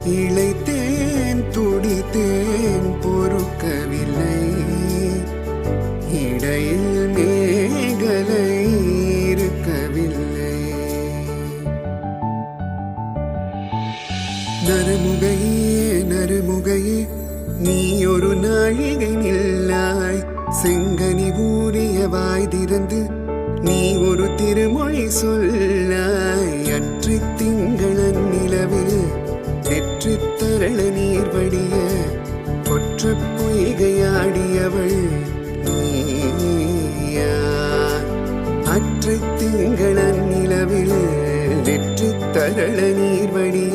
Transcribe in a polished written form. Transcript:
இளைத்தேன் துடித்தேன் பொறுக்கவில்லை, இடையில் மேகலை இருக்கவில்லை. நறுமுகையே நறுமுகையே நீ ஒரு நாழிகை நில்லாய், செங்கனி ஊறிய வாய் திறந்து நீ ஒரு திருமொழி சொல்லாய். அற்று திங்களன் நிலவில் நெற்று தரள நீர் வடிய கொற்ற பொய்கையாடியவள் நீயா. அற்று திங்களன் நிலவில் நெற்று தரள நீர் வடிய